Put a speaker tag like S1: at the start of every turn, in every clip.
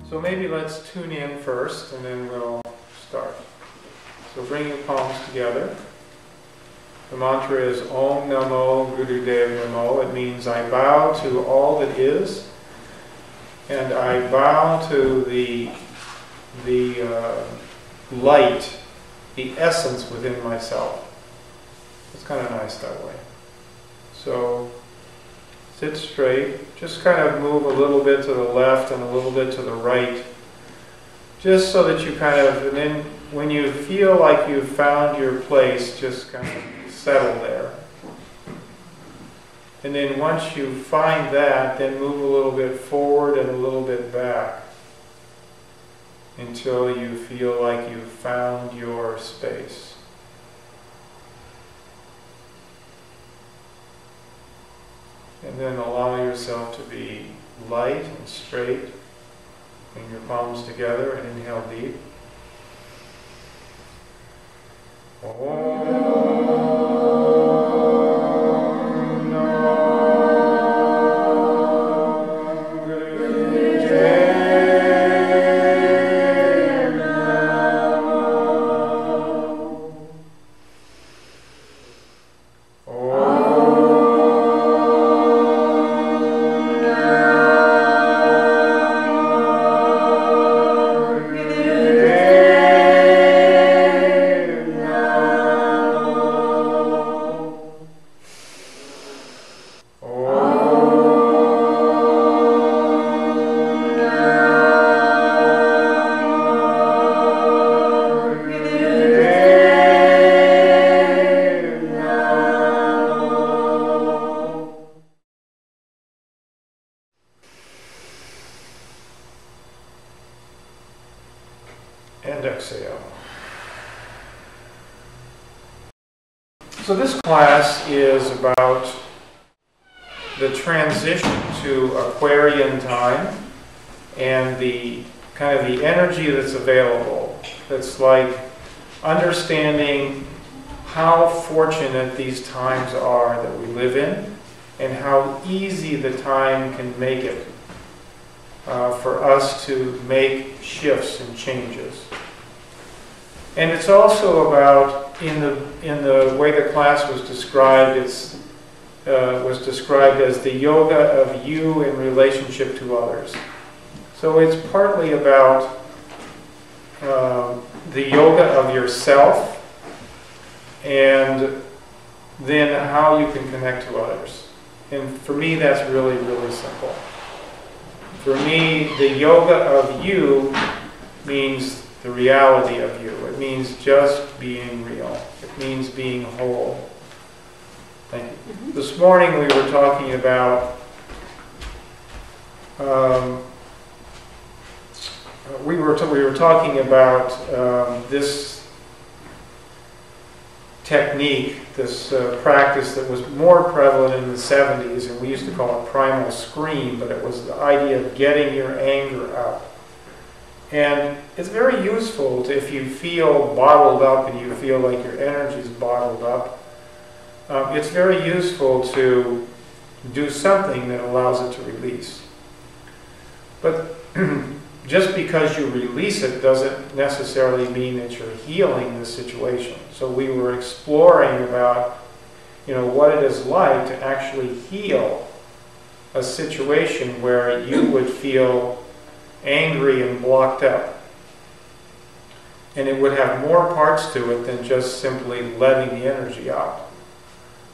S1: So maybe let's tune in first and then we'll start. So bring your palms together. The mantra is Om Namo Gurudev Namo. It means I bow to all that is, and I bow to the light, the essence within myself. It's kind of nice that way. So sit straight, just kind of move a little bit to the left and a little bit to the right, just so that you kind of, and then when you feel like you've found your place, just kind of settle there. And then once you find that, then move a little bit forward and a little bit back until you feel like you've found your space. And then allow yourself to be light and straight. Bring your palms together and inhale deep. And exhale. So this class is about the transition to Aquarian time and the kind of the energy that's available. That's like understanding how fortunate these times are that we live in and how easy the time can make it for us to make shifts and changes. And it's also about, in the way the class was described, was described as the yoga of you in relationship to others. So it's partly about the yoga of yourself and then how you can connect to others. And for me, that's really, really simple. For me, the yoga of you means the reality of you. It means just being real. It means being whole. Thank you. Mm-hmm. This morning we were talking about we were talking about this technique, this practice that was more prevalent in the 70s, and we used to call it primal scream, but it was the idea of getting your anger out. And it's very useful to, if you feel bottled up and you feel like your energy is bottled up, it's very useful to do something that allows it to release. But just because you release it doesn't necessarily mean that you're healing the situation. So we were exploring about, what it is like to actually heal a situation where you would feel angry and blocked up. And it would have more parts to it than just simply letting the energy out.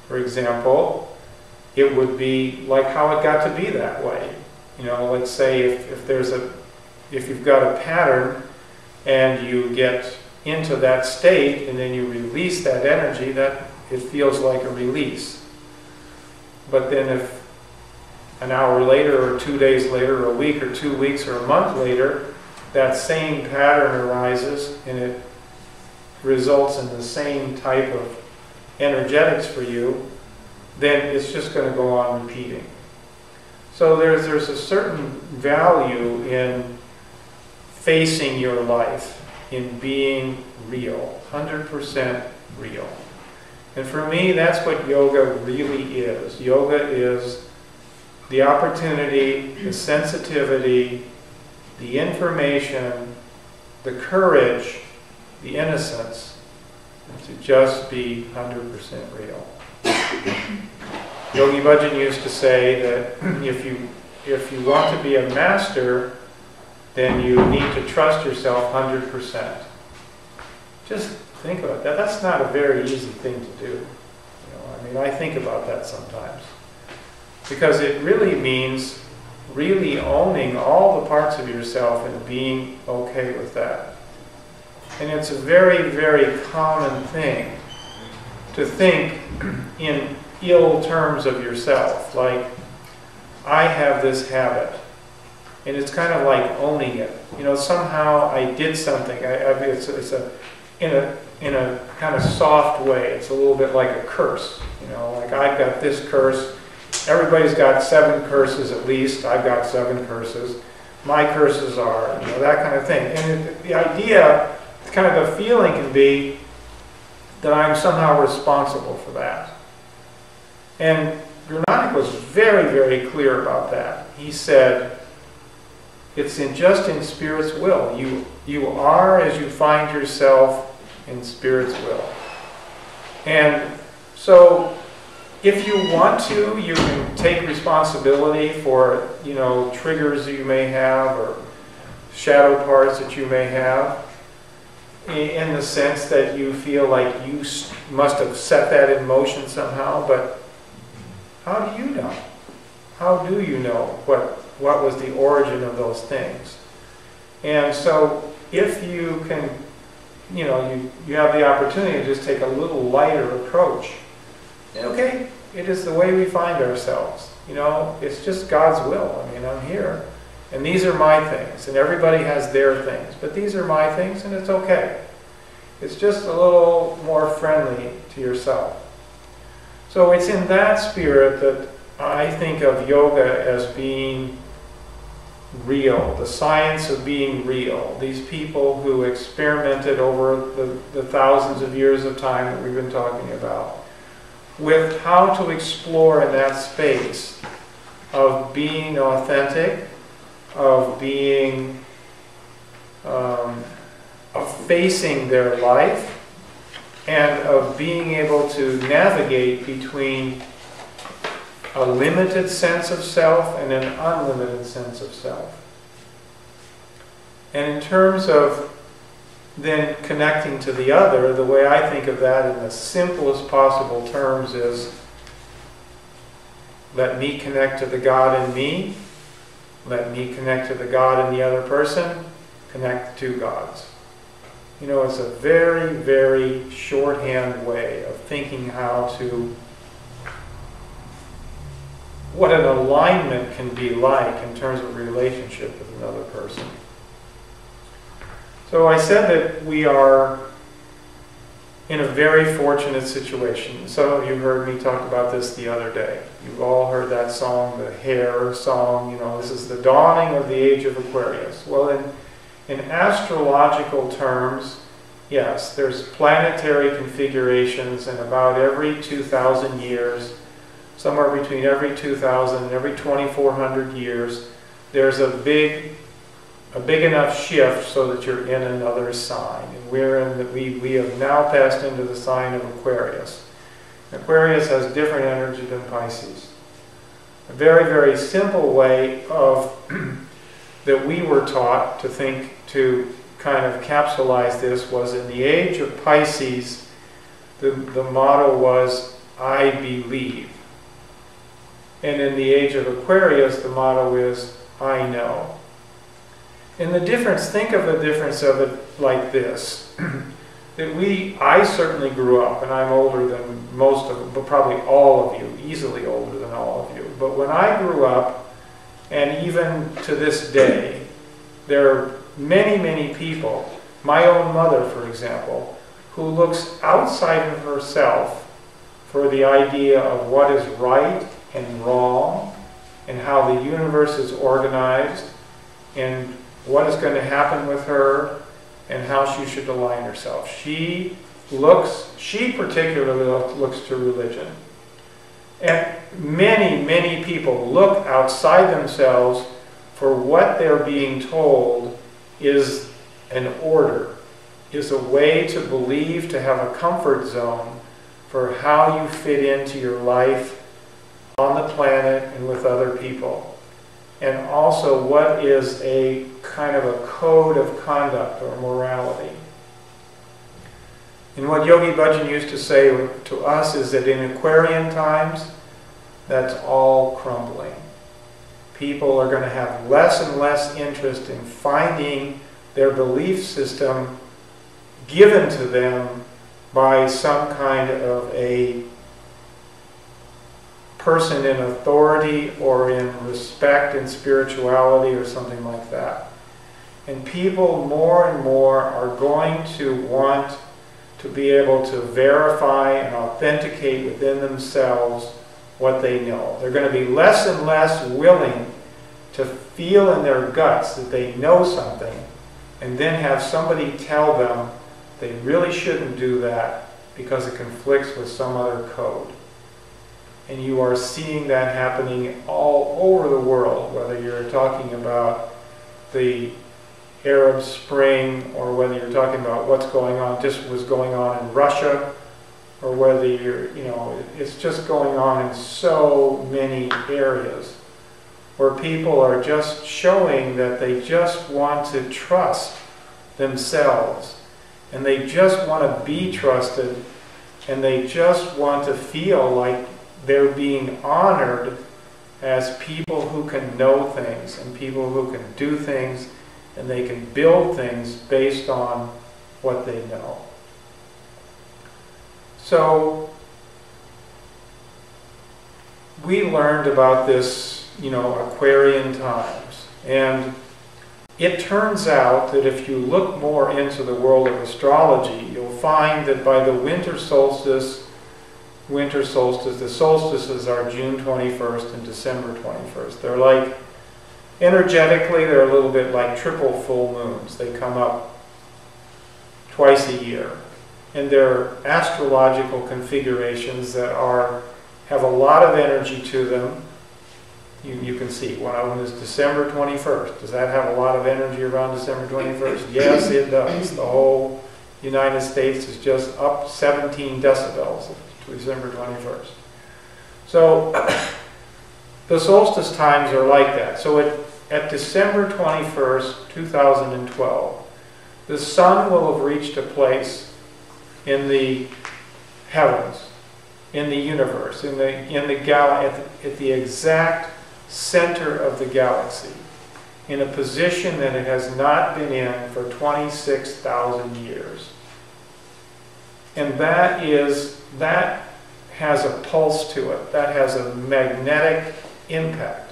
S1: For example, it would be like how it got to be that way. Let's say if you've got a pattern and you get into that state and then you release that energy, that it feels like a release. But then if an hour later or 2 days later or a week or 2 weeks or a month later, that same pattern arises and it results in the same type of energetics for you, then it's just going to go on repeating. So there's a certain value in facing your life, in being real, 100% real. And for me, that's what yoga really is. Yoga is the opportunity, the sensitivity, the information, the courage, the innocence to just be 100% real. Yogi Bhajan used to say that if you want to be a master, then you need to trust yourself 100%. Just think about that. That's not a very easy thing to do. I mean, I think about that sometimes. Because it really means really owning all the parts of yourself and being okay with that. And it's a very, very common thing to think in ill terms of yourself. Like, I have this habit. And it's kind of like owning it. Somehow I did something. In a kind of soft way. It's a little bit like a curse. Like I've got this curse. Everybody's got 7 curses at least. I've got 7 curses. My curses are, that kind of thing. And the idea, kind of the feeling can be that I'm somehow responsible for that. And Guru Nanak was very, very clear about that. He said, it's just in Spirit's will. You are as you find yourself in Spirit's will. And so, if you want to, you can take responsibility for, triggers you may have or shadow parts that you may have, in the sense that you feel like you must have set that in motion somehow, but how do you know? How do you know what was the origin of those things? And so, if you can, you have the opportunity to just take a little lighter approach. Okay, it is the way we find ourselves. It's just God's will. I mean, I'm here. And these are my things. And everybody has their things. But these are my things, and it's okay. It's just a little more friendly to yourself. So it's in that spirit that I think of yoga as being real, the science of being real. These people who experimented over the thousands of years of time that we've been talking about, with how to explore in that space of being authentic, of being, of facing their life, and of being able to navigate between a limited sense of self and an unlimited sense of self. And in terms of then connecting to the other, the way I think of that in the simplest possible terms is, let me connect to the God in me, let me connect to the God in the other person, connect to gods. It's a very, very shorthand way of thinking what an alignment can be like in terms of relationship with another person. So I said that we are in a very fortunate situation. Some of you heard me talk about this the other day. You've all heard that song, the Hare song, this is the dawning of the age of Aquarius. Well, in astrological terms, yes, there's planetary configurations, and about every 2,000 years, somewhere between every 2,000 and every 2,400 years, there's a big enough shift so that you're in another sign. And we have now passed into the sign of Aquarius. Aquarius has different energy than Pisces. A very, very simple way of that we were taught to think, to kind of capsulize this, was in the age of Pisces, the motto was, I believe. And in the age of Aquarius, the motto is, I know. And the difference, think of the difference of it like this. that I certainly grew up, and I'm older than most of them, but probably all of you, easily older than all of you. But when I grew up, and even to this day, there are many, many people, my own mother, for example, who looks outside of herself for the idea of what is right and wrong, and how the universe is organized, and what is going to happen with her, and how she should align herself. She particularly looks to religion. And many, many people look outside themselves for what they're being told is an order, is a way to believe, to have a comfort zone for how you fit into your life on the planet and with other people. And also what is a kind of a code of conduct or morality. And what Yogi Bhajan used to say to us is that in Aquarian times, that's all crumbling. People are going to have less and less interest in finding their belief system given to them by some kind of a person in authority or in respect and spirituality or something like that. And people more and more are going to want to be able to verify and authenticate within themselves what they know. They're going to be less and less willing to feel in their guts that they know something and then have somebody tell them they really shouldn't do that because it conflicts with some other code. And you are seeing that happening all over the world, whether you're talking about the Arab Spring or whether you're talking about what's going on, just was going on in Russia, or whether you're, it's just going on in so many areas where people are just showing that they just want to trust themselves and they just want to be trusted and they just want to feel like they're being honored as people who can know things and people who can do things and they can build things based on what they know. So we learned about this, Aquarian times, and it turns out that if you look more into the world of astrology, you'll find that by the winter solstice, the solstices are June 21st and December 21st. They're like, energetically, they're a little bit like triple full moons. They come up twice a year. And they're astrological configurations that have a lot of energy to them. You can see one of them is December 21st. Does that have a lot of energy around December 21st? Yes, it does. The whole United States is just up 17 decibels to December 21st. So the solstice times are like that. So at December 21st, 2012, the sun will have reached a place in the heavens, in the universe, at the exact center of the galaxy, in a position that it has not been in for 26,000 years. And that has a pulse to it. That has a magnetic impact.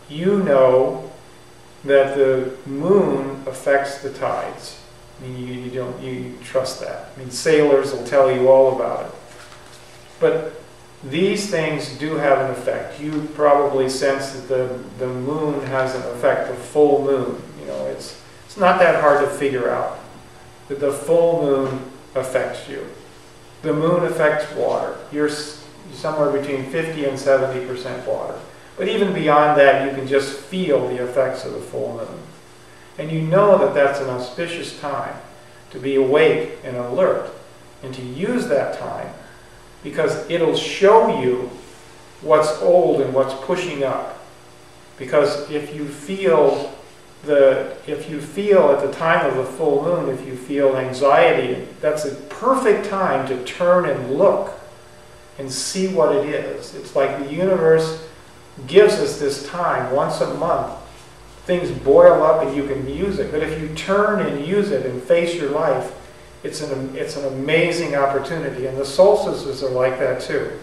S1: You know that the moon affects the tides. I mean, you trust that. I mean, sailors will tell you all about it. But these things do have an effect. You probably sense that the moon has an effect, the full moon. It's not that hard to figure out that the full moon affects you. The moon affects water. You're somewhere between 50 and 70% water. But even beyond that, you can just feel the effects of the full moon. And you know that that's an auspicious time to be awake and alert and to use that time because it'll show you what's old and what's pushing up. Because if you feel at the time of the full moon, if you feel anxiety, that's a perfect time to turn and look and see what it is. It's like the universe gives us this time once a month. Things boil up and you can use it. But if you turn and use it and face your life, It's an amazing opportunity, and the solstices are like that too.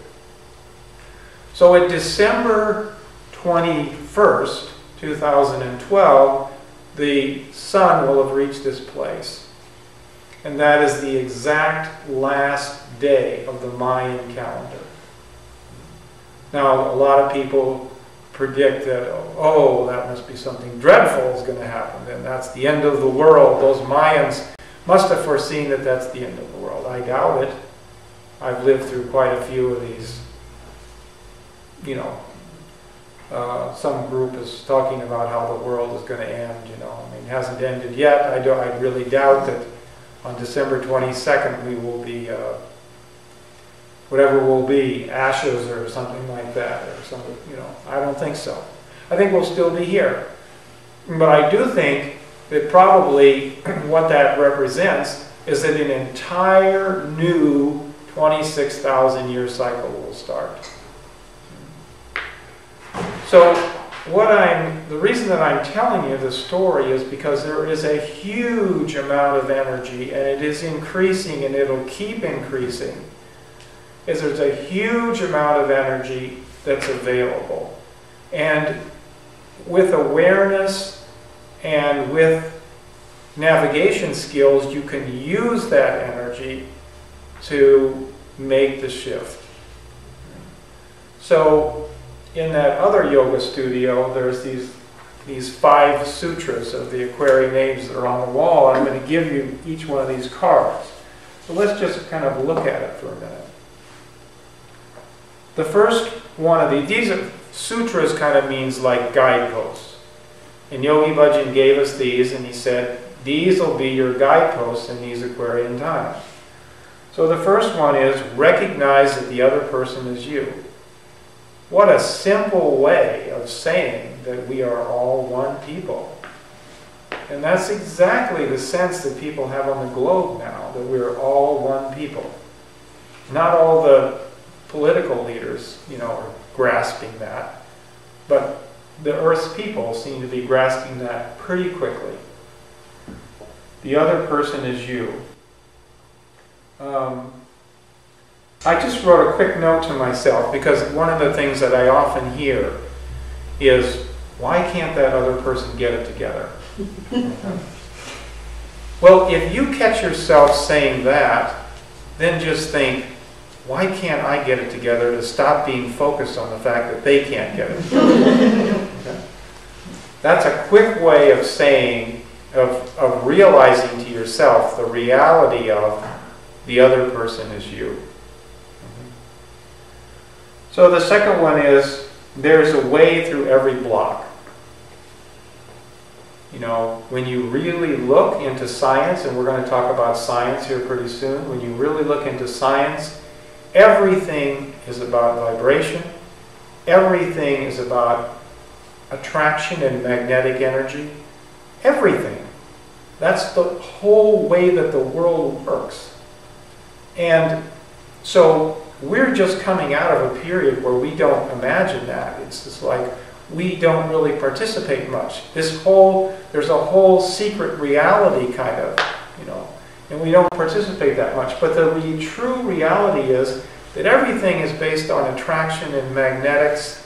S1: So at December 21st, 2012, the sun will have reached this place. And that is the exact last day of the Mayan calendar. Now, a lot of people predict that, oh, that must be something dreadful is going to happen, and that's the end of the world. Those Mayans must have foreseen that that's the end of the world. I doubt it. I've lived through quite a few of these. You know, some group is talking about how the world is going to end. You know, I mean, it hasn't ended yet. I really doubt that on December 22nd we will be, whatever will be, ashes or something like that, or something. You know, I don't think so. I think we'll still be here, but I do think that probably what that represents is that an entire new 26,000 year cycle will start. So the reason that I'm telling you this story is because there is a huge amount of energy, and it is increasing, and it'll keep increasing. There's a huge amount of energy that's available. And with awareness and with navigation skills, you can use that energy to make the shift. So in that other yoga studio, there's these 5 sutras of the Aquarian names that are on the wall. I'm going to give you each one of these cards. So let's just kind of look at it for a minute. The first one of these are, sutras kind of means like guideposts. And Yogi Bhajan gave us these, and he said, these will be your guideposts in these Aquarian times. So the first one is, recognize that the other person is you. What a simple way of saying that we are all one people. And that's exactly the sense that people have on the globe now, that we're all one people. Not all the political leaders, you know, are grasping that, but the Earth's people seem to be grasping that pretty quickly. The other person is you. I just wrote a quick note to myself, because one of the things that I often hear is, why can't that other person get it together? Well, if you catch yourself saying that, then just think, why can't I get it together, to stop being focused on the fact that they can't get it together? Okay? That's a quick way of saying, of realizing to yourself the reality of the other person is you. So the second one is, there's a way through every block. You know, when you really look into science, and we're going to talk about science here pretty soon, when you really look into science, everything is about vibration. Everything is about attraction and magnetic energy. Everything. That's the whole way that the world works. And so we're just coming out of a period where we don't imagine that. It's just like we don't really participate much. There's a whole secret reality kind of, you know, and we don't participate that much. But the true reality is that everything is based on attraction and magnetics,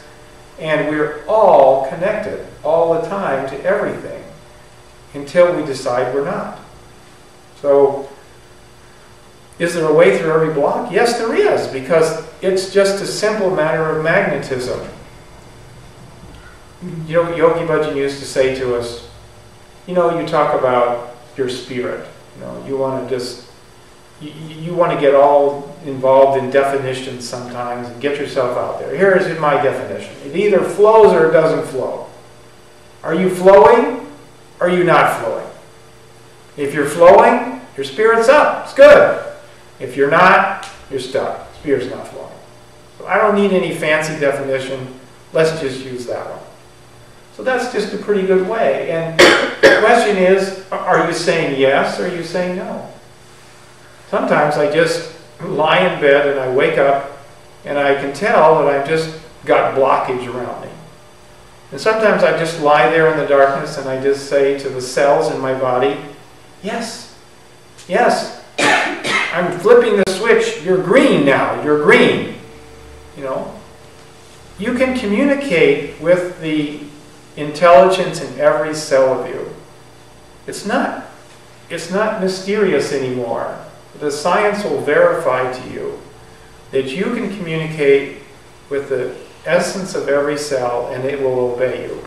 S1: and we're all connected all the time to everything until we decide we're not. So, is there a way through every block? Yes, there is, because it's just a simple matter of magnetism. You know, Yogi Bhajan used to say to us, you know, you talk about your spirit. You know, you want to just, you want to get all involved in definitions sometimes and get yourself out there. Here is my definition. It either flows or it doesn't flow. Are you flowing? Or are you not flowing? If you're flowing, your spirit's up. It's good. If you're not, you're stuck. Spirit's not flowing. So I don't need any fancy definition. Let's just use that one. So that's just a pretty good way. And the question is, are you saying yes or are you saying no? Sometimes I just lie in bed and I wake up and I can tell that I've just got blockage around me. And sometimes I just lie there in the darkness and I just say to the cells in my body, yes, yes, I'm flipping the switch, you're green now, you're green. You know, you can communicate with the intelligence in every cell of you. It's not mysterious anymore. The science will verify to you that you can communicate with the essence of every cell and it will obey you.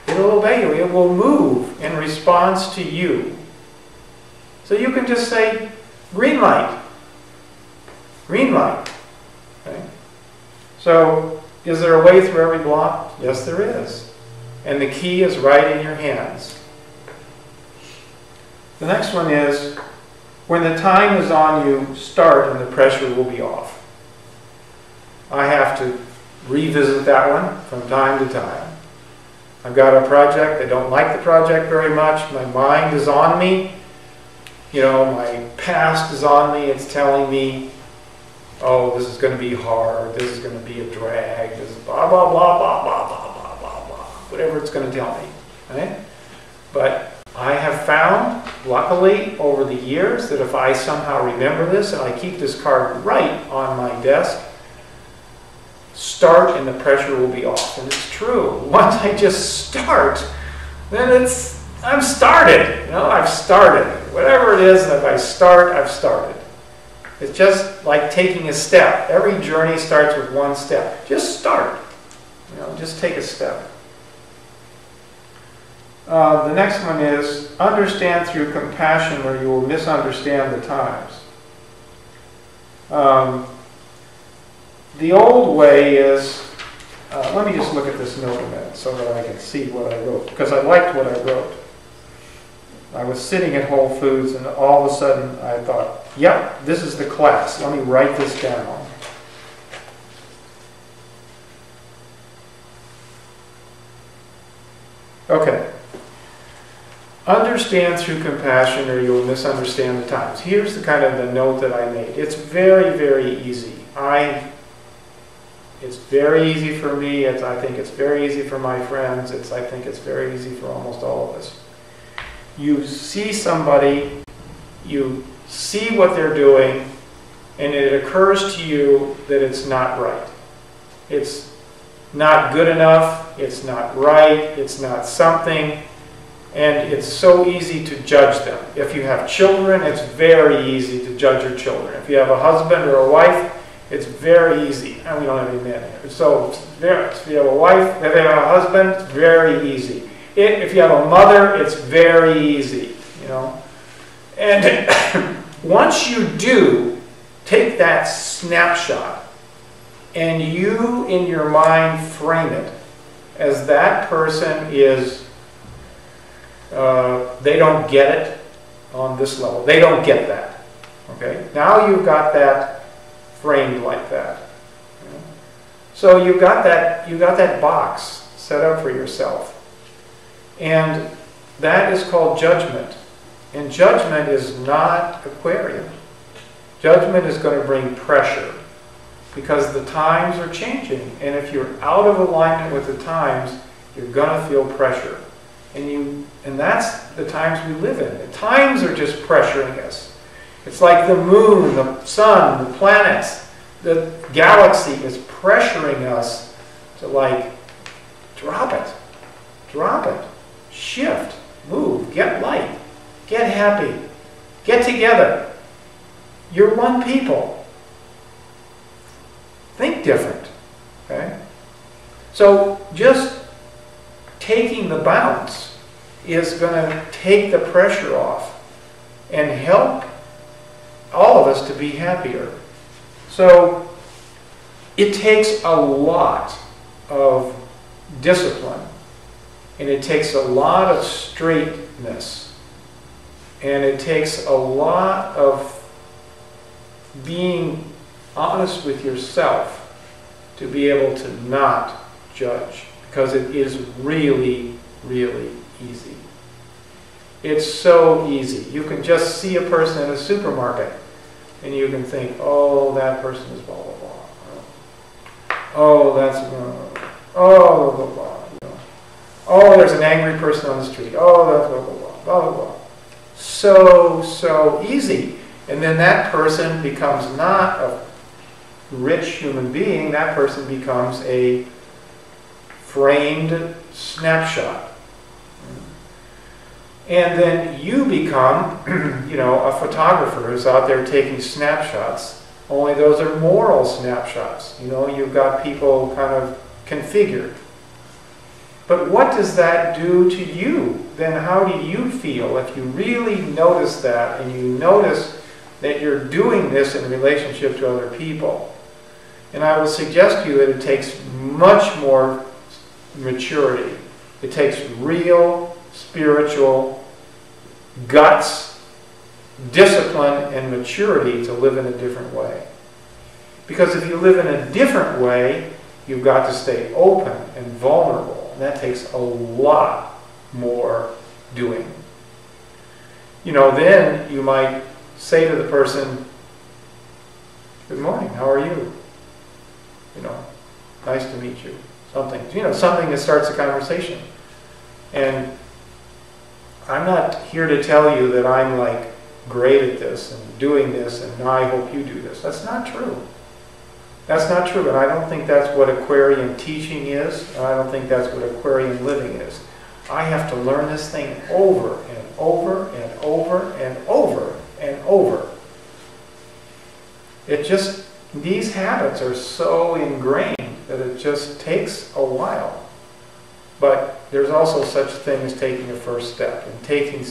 S1: It will obey you. It will move in response to you. So you can just say, green light. Green light. Okay? So, is there a way through every block? Yes, there is. And the key is right in your hands. The next one is, when the time is on you, start and the pressure will be off. I have to revisit that one from time to time. I've got a project, I don't like the project very much, my mind is on me, you know, my past is on me, it's telling me, oh, this is going to be hard, this is going to be a drag, this is blah, blah, blah, blah, blah, blah, blah, blah, blah, whatever it's going to tell me, right? But I have found, luckily, over the years, that if I somehow remember this and I keep this card right on my desk, start and the pressure will be off. And it's true. Once I just start, then I'm started. You know, I've started. Whatever it is, if I start, I've started. It's just like taking a step. Every journey starts with one step. Just start. You know, just take a step. The next one is, understand through compassion or you will misunderstand the times. The old way is, let me just look at this note a minute so that I can see what I wrote, because I liked what I wrote. I was sitting at Whole Foods and all of a sudden I thought, yep, this is the class. Let me write this down. Okay. Understand through compassion or you will misunderstand the times. Here's the kind of the note that I made. It's very, very easy. It's very easy for me. I think it's very easy for my friends. I think it's very easy for almost all of us. You see somebody, you see what they're doing, and it occurs to you that it's not right. It's not good enough, it's not right, it's not something, and it's so easy to judge them. If you have children, it's very easy to judge your children. If you have a husband or a wife, it's very easy. And we don't have any men here. So if you have a wife, if you have a husband, it's very easy. If you have a mother, it's very easy, you know. And once you do take that snapshot and you in your mind frame it as that person is, they don't get it on this level. They don't get that. Okay? Now you've got that framed like that. You know? So you've got that box set up for yourself. And that is called judgment. And judgment is not Aquarian. Judgment is going to bring pressure because the times are changing. And if you're out of alignment with the times, you're going to feel pressure. And that's the times we live in. The times are just pressuring us. It's like the moon, the sun, the planets, the galaxy is pressuring us to like, drop it, shift, move, get light, get happy, get together. You're one people. Think different, okay? So just taking the bounce is going to take the pressure off and help all of us to be happier. So it takes a lot of discipline and it takes a lot of straightness and it takes a lot of being honest with yourself to be able to not judge, because it is really, really easy. It's so easy. You can just see a person in a supermarket and you can think, oh, that person is blah, blah, blah. Oh, that's, oh, blah, blah, blah. You know. Oh, there's an angry person on the street. Oh, that's blah, blah, blah, blah, blah, blah. so easy. And then that person becomes not a rich human being, that person becomes a framed snapshot. And then you become, a photographer who's out there taking snapshots, only those are moral snapshots. You've got people kind of configured. But what does that do to you? Then how do you feel if you really notice that, and you notice that you're doing this in relationship to other people? And I would suggest to you that it takes much more maturity. It takes real spiritual guts, discipline, and maturity to live in a different way. Because if you live in a different way, you've got to stay open and vulnerable. And that takes a lot more doing. Then you might say to the person, "Good morning, how are you? Nice to meet you." Something that starts a conversation. And I'm not here to tell you that I'm like great at this and doing this and I hope you do this. That's not true. That's not true, and I don't think that's what Aquarian teaching is, and I don't think that's what Aquarian living is. I have to learn this thing over and over and over and over and over. These habits are so ingrained that it just takes a while. But there's also such a thing as taking a first step, and taking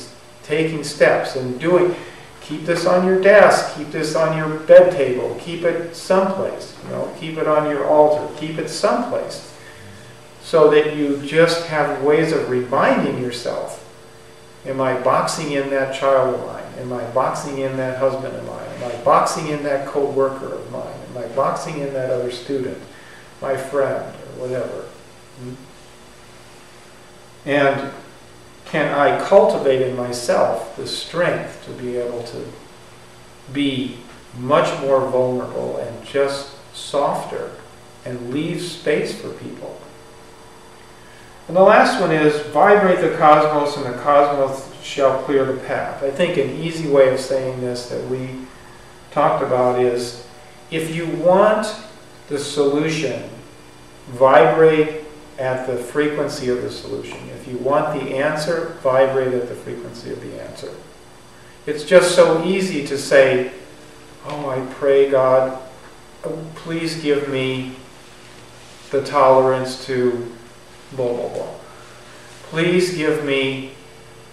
S1: steps and doing. Keep this on your desk, keep this on your bed table, keep it someplace, keep it on your altar, keep it someplace, so that you just have ways of reminding yourself, am I boxing in that child of mine? Am I boxing in that husband of mine? Am I boxing in that co-worker of mine? Am I boxing in that other student, my friend, or whatever? And can I cultivate in myself the strength to be able to be much more vulnerable and just softer and leave space for people? And the last one is vibrate the cosmos and the cosmos shall clear the path. I think an easy way of saying this that we talked about is if you want the solution, vibrate at the frequency of the solution. If you want the answer, vibrate at the frequency of the answer. It's just so easy to say, oh, I pray God, please give me the tolerance to blah, blah, blah. Please give me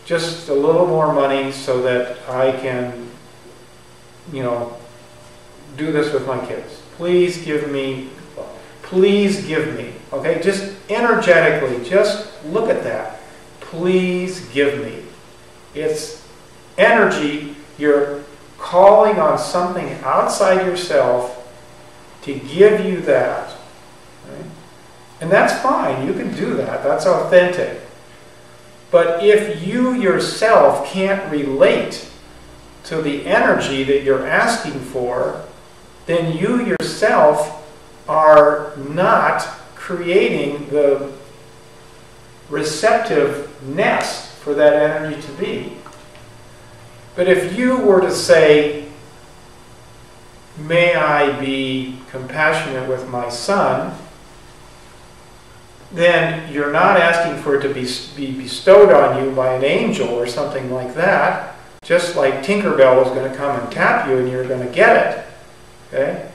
S1: just a little more money so that I can, do this with my kids. Please give me. Okay, just energetically, just look at that. Please give me. It's energy. You're calling on something outside yourself to give you that. Right? And that's fine. You can do that. That's authentic. But if you yourself can't relate to the energy that you're asking for, then you yourself are not creating the receptiveness for that energy to be. But if you were to say, may I be compassionate with my son, then you're not asking for it to be bestowed on you by an angel or something like that, just like Tinkerbell was going to come and tap you and you're going to get it. Okay?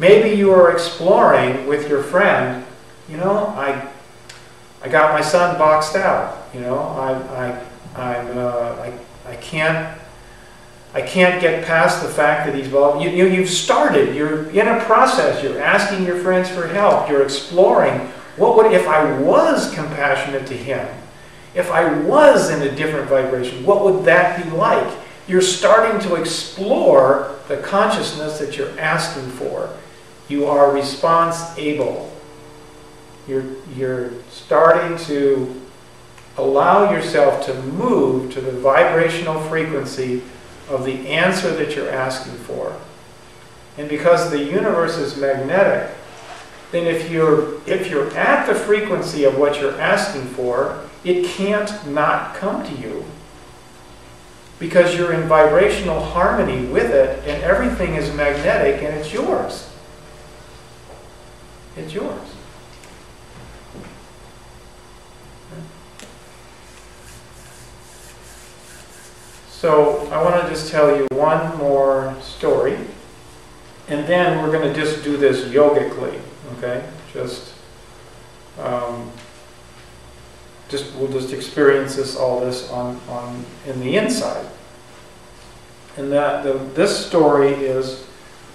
S1: Maybe you are exploring with your friend, I got my son boxed out. I can't get past the fact that he's well. You've started. You're in a process. You're asking your friends for help. You're exploring. What would if I was compassionate to him? If I was in a different vibration, what would that be like? You're starting to explore the consciousness that you're asking for. You are response-able. You're starting to allow yourself to move to the vibrational frequency of the answer that you're asking for. And because the universe is magnetic, then if you're at the frequency of what you're asking for, it can't not come to you. because you're in vibrational harmony with it, and everything is magnetic, and it's yours. It's yours. So I want to just tell you one more story, and then we're going to just do this yogically, okay? We'll just experience all this in the inside. And this story is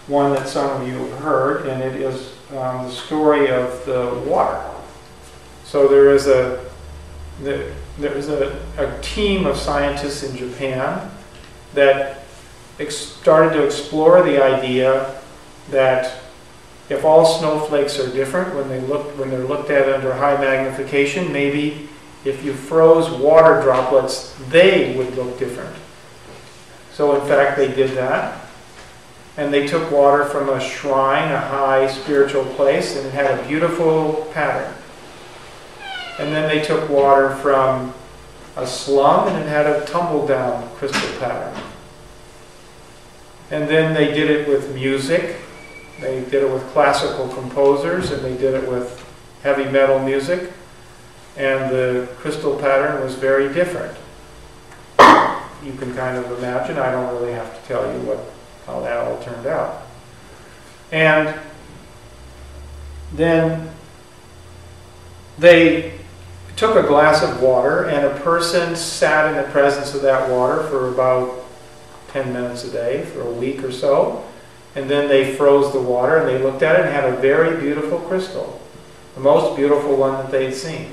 S1: one that some of you have heard, and it is the story of the water. So there's a team of scientists in Japan that started to explore the idea that if all snowflakes are different when they're looked at under high magnification, maybe if you froze water droplets, they would look different. So in fact, they did that. And they took water from a shrine, a high spiritual place, and it had a beautiful pattern. And then they took water from a slum, and it had a tumble-down crystal pattern. And then they did it with music. They did it with classical composers, and they did it with heavy metal music. And the crystal pattern was very different. You can kind of imagine. I don't really have to tell you how that all turned out. And then they took a glass of water, and a person sat in the presence of that water for about 10 minutes a day for a week or so. And then they froze the water, and they looked at it and had a very beautiful crystal, the most beautiful one that they'd seen.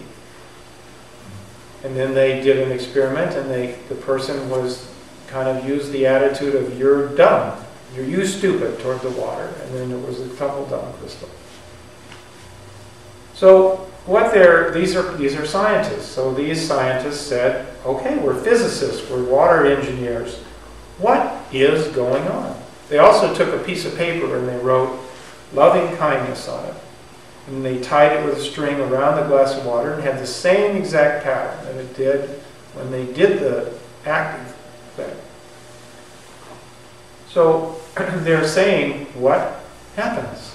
S1: And then they did an experiment, and the person was kind of used the attitude of, "You're dumb, you stupid," toward the water, and then it was a tumble-down crystal. So these are scientists. So these scientists said, "Okay, we're physicists, we're water engineers. What is going on?" They also took a piece of paper and they wrote "loving kindness" on it. And they tied it with a string around the glass of water and had the same exact pattern that it did when they did the active thing. So they're saying, what happens?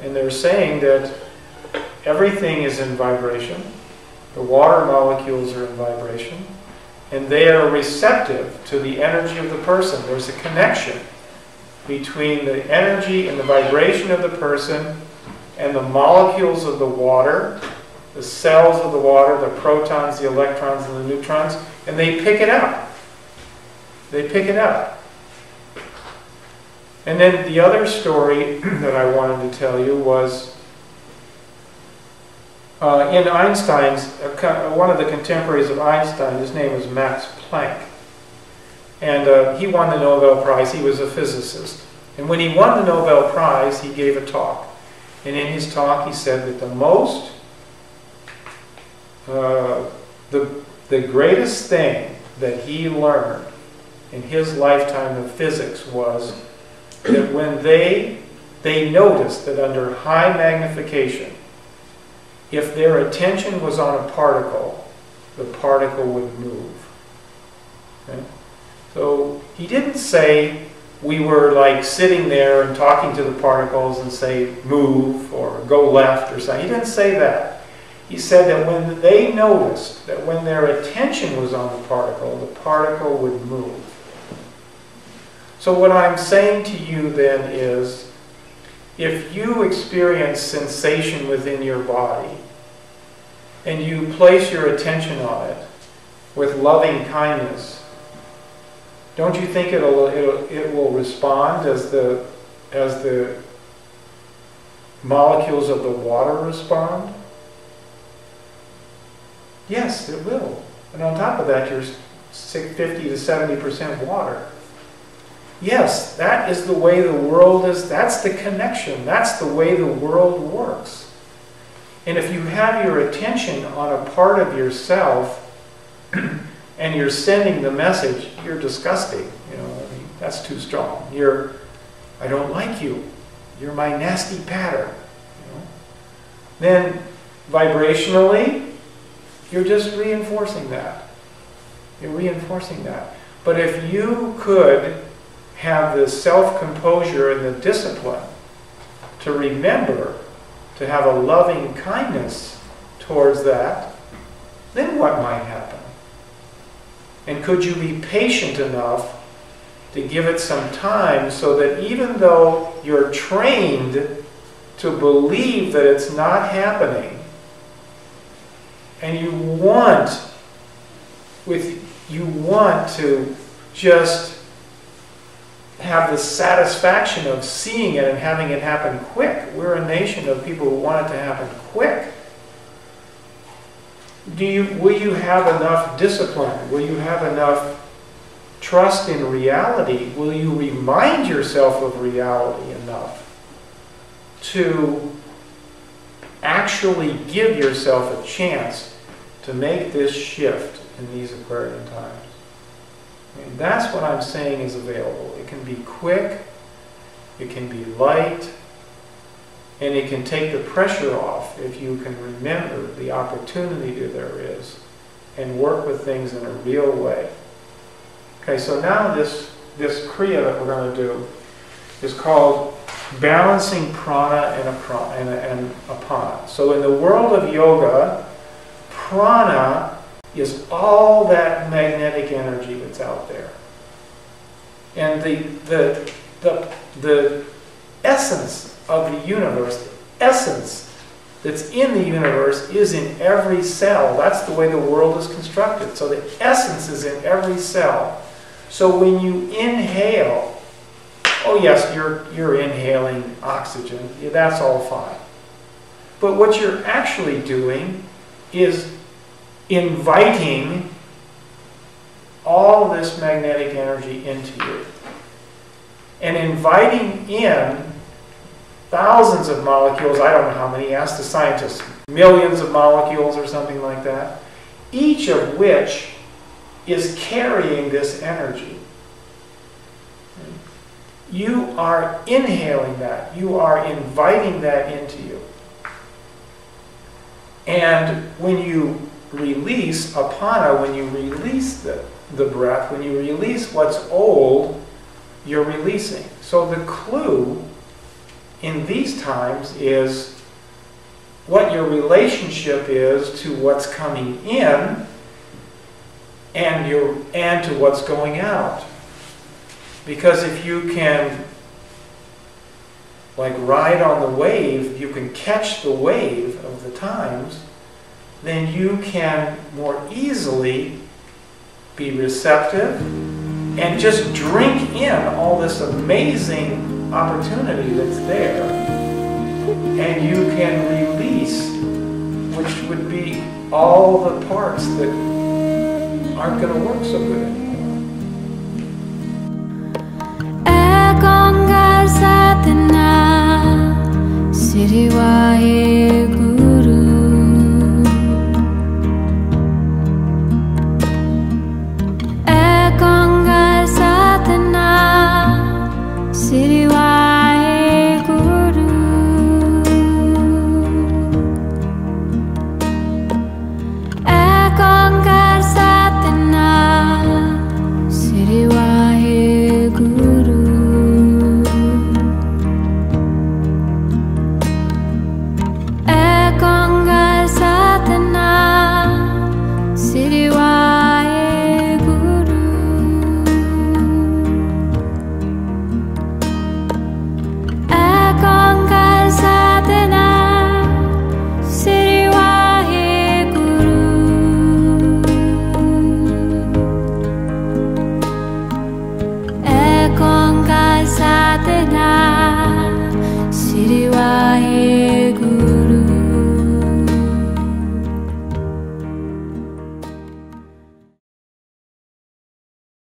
S1: And they're saying that everything is in vibration. The water molecules are in vibration. And they are receptive to the energy of the person. There's a connection between the energy and the vibration of the person and the molecules of the water, the cells of the water, the protons, the electrons, and the neutrons, and they pick it up. They pick it up. And then the other story that I wanted to tell you was in Einstein's, one of the contemporaries of Einstein, his name was Max Planck. And he won the Nobel Prize. He was a physicist. And when he won the Nobel Prize, he gave a talk. And in his talk, he said that the greatest thing that he learned in his lifetime of physics was that when they noticed that under high magnification, if their attention was on a particle, the particle would move. Okay? So he didn't say we were like sitting there and talking to the particles and say move or go left or something. He didn't say that. He said that when they noticed that when their attention was on the particle would move. So what I'm saying to you then is, if you experience sensation within your body and you place your attention on it with loving kindness, don't you think it will respond as the molecules of the water respond? Yes, it will. And on top of that, you're 50 to 70% water. Yes, that is the way the world is. That's the connection. That's the way the world works. And if you have your attention on a part of yourself and you're sending the message, you're disgusting. You know, I mean, that's too strong. I don't like you. You're my nasty pattern. You know? Then vibrationally, you're just reinforcing that. You're reinforcing that. But if you could have the self-composure and the discipline to remember to have a loving kindness towards that, then what might happen? And could you be patient enough to give it some time so that even though you're trained to believe that it's not happening, and you want to just have the satisfaction of seeing it and having it happen quick. We're a nation of people who want it to happen quick. Will you have enough discipline? Will you have enough trust in reality? Will you remind yourself of reality enough to actually give yourself a chance to make this shift in these Aquarian times? And that's what I'm saying is available. It can be quick, it can be light, and it can take the pressure off if you can remember the opportunity that there is and work with things in a real way. Okay, so now this kriya that we're going to do is called balancing prana and apana. So in the world of yoga, prana is all that magnetic energy that's out there. And the essence of the universe, the essence that's in the universe is in every cell. That's the way the world is constructed. So the essence is in every cell. So when you inhale, oh yes, you're inhaling oxygen. Yeah, that's all fine. But what you're actually doing is inviting all this magnetic energy into you. And inviting in thousands of molecules, I don't know how many, ask the scientists, millions of molecules or something like that, each of which is carrying this energy. You are inhaling that. You are inviting that into you. And when you release apana, when you release the breath, when you release what's old, you're releasing. So the clue in these times is what your relationship is to what's coming in and to what's going out. Because if you can like ride on the wave, you can catch the wave of the times, then you can more easily be receptive and just drink in all this amazing opportunity that's there. And you can release, which would be all the parts that aren't going to work so good anymore.